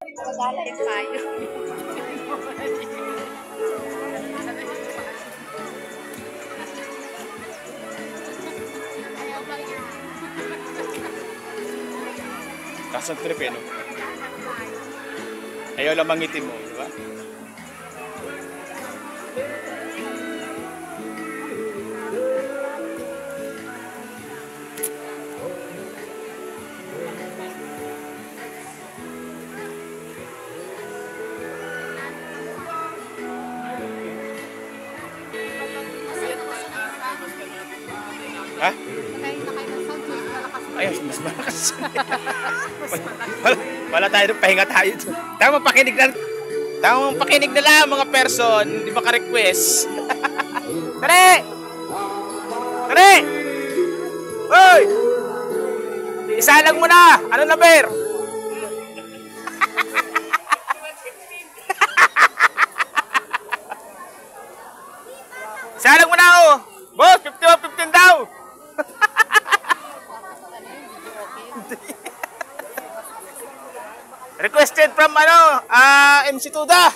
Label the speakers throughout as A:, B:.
A: Magala yung payo.
B: Kasang trip eh, no? Ayaw lang mangitim mo, di ba? Ha? Ay, mas malakas. Wala tayo doon, pahinga tayo doon. Tamang pakinig na lang mga person, hindi maka-request. Tare! Tare! Hoy! Isalang mo na! Ano na, Ber? Isalang mo na, oh! Boss, 51-15 daw! Requested from MC Tuda.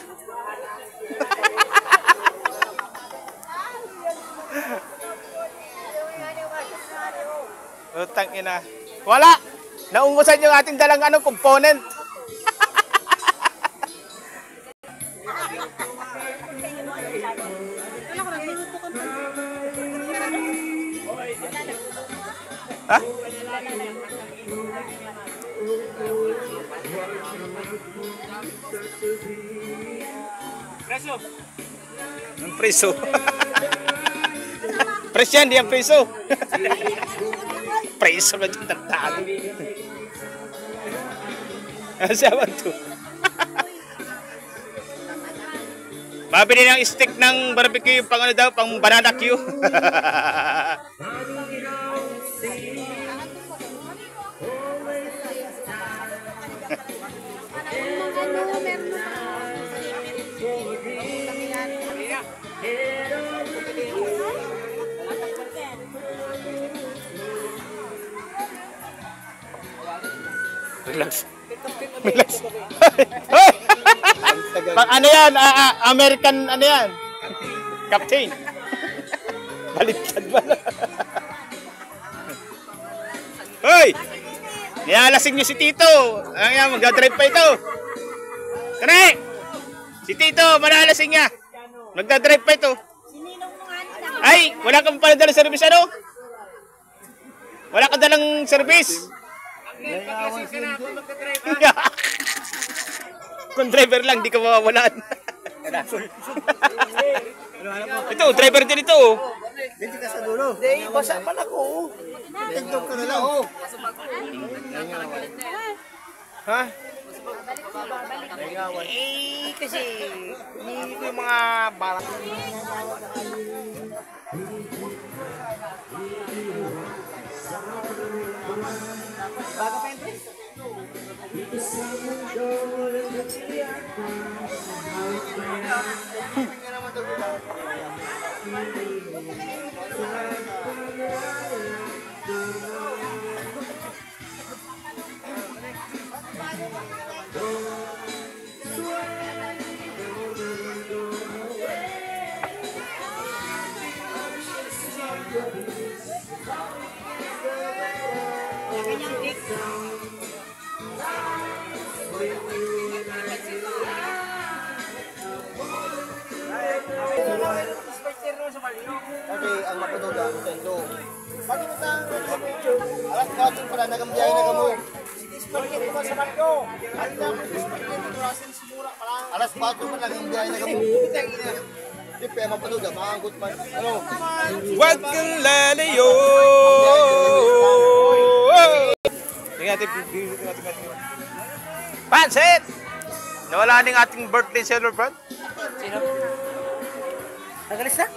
B: Utang ina. Wala. Naungusan yung ating dalang component. Ha? Preso. Ang preso. Presyan, di ang preso. Preso ka dyan tagtaan. Siya to. Mabili ng stick ng barbecue pang ano daw, pang banana Q. Relax. Relax. Pang ano yan? American ano yan? Captain. Baliktad ba? Hoy! Nilalasing niyo si Tito. Ano yan? Magdadrive pa ito. Tara! Si Tito, malalasing niya. Magdadrive pa ito. Ay! Wala kang pala dalang service ano? Wala ka dalang service? Kung driver lang, di ka mawawalan. Ito, driver din ito.
C: Hindi ka sa dulo. Hindi, basa pa na ko. Tagtog ka na lang.
B: Ha?
C: Eh, kasi hindi ko yung mga balak. Bago pa yung dress? Okay, ang mapaduga ang tendo. Pag ito sa alas 4 pala, nagambiyahe na kamo. Disparket ko sa barko. Ano na mo, disparket ko rasin simura pala. Alas 4 pala, nagambiyahe na kamo. Di pa mapaduga, maanggot man. Ano?
B: Wag kang lalayo. Tingnan. Pansit! Nawala ning ating birthday celebrant.
C: Sino? Nagalis na?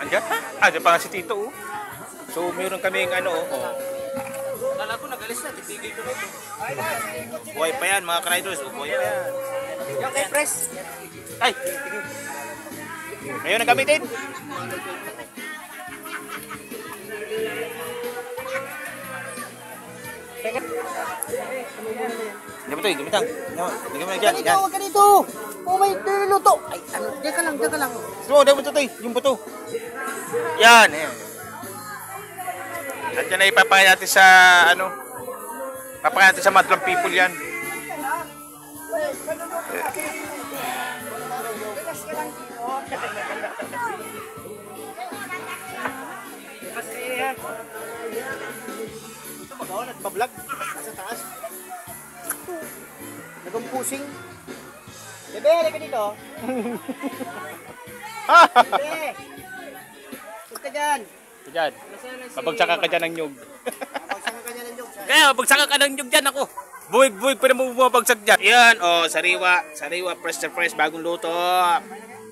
B: Andiyan? Andiyan pa nga si Tito. Oh. So, meron kaming ano. Oh.
C: Kala ko nagalis na, titigil ko na ito.
B: Buhay pa yan, mga ka-riders. Buhay pa yan.
C: Yung kay Press.
B: Ay! Ngayon na gamitin.
C: Teka.
B: Hindi mo ito, hindi mo tang. Hindi mo na dyan.
C: Ganito, wag ganito. Oh, may niluluto. Ay, ano, diyan ka lang.
B: So, dahil mo ito, yung buto. Yan, ayan. At yan ay ipapakain natin sa, ano, papakain natin sa Madlang People yan.
C: Ito magawa, nagbablog. Nasa taas. Nagampusing. Bebe, halika dito. Bebe. Punta dyan.
B: Ito dyan. Babagsakan ka dyan ng nyug.
C: Pagsakan ka niya ng joke.
B: Kaya, babagsakan ka ng nyug dyan ako. Buhay, pa na bumabagsak dyan. Yan, oh, sariwa, fresh na fresh, bagong luto.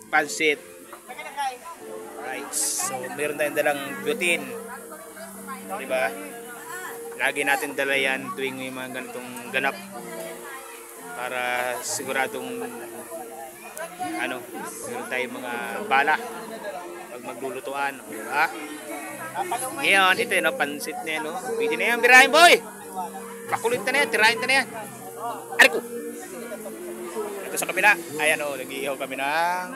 B: Pansit. Right, so meron tayong dalang butane. Diba? Lagi natin dala yan tuwing may mga ganitong ganap. Para siguradong, ano, meron tayong mga bala pag maglulutuan. Diba? Ngayon, ito yun, pansit na yan. No? Pwede na yan, birahin boy! Pakulit na yan, tirahin na yan. Aliko! Ito sa kabila, ayan o, nag-iihaw kami ng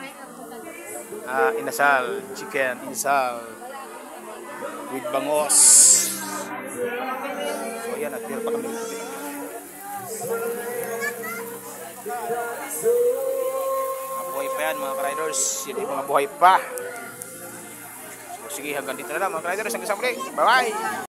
B: inasal, chicken, inasal with bangos. So ayan, at tira pa kami. Mga buhay pa yan mga ka-riders, yun yung mga buhay pa. So sige, hanggang dito na lang mga ka-riders, hanggang sa muli, bye bye!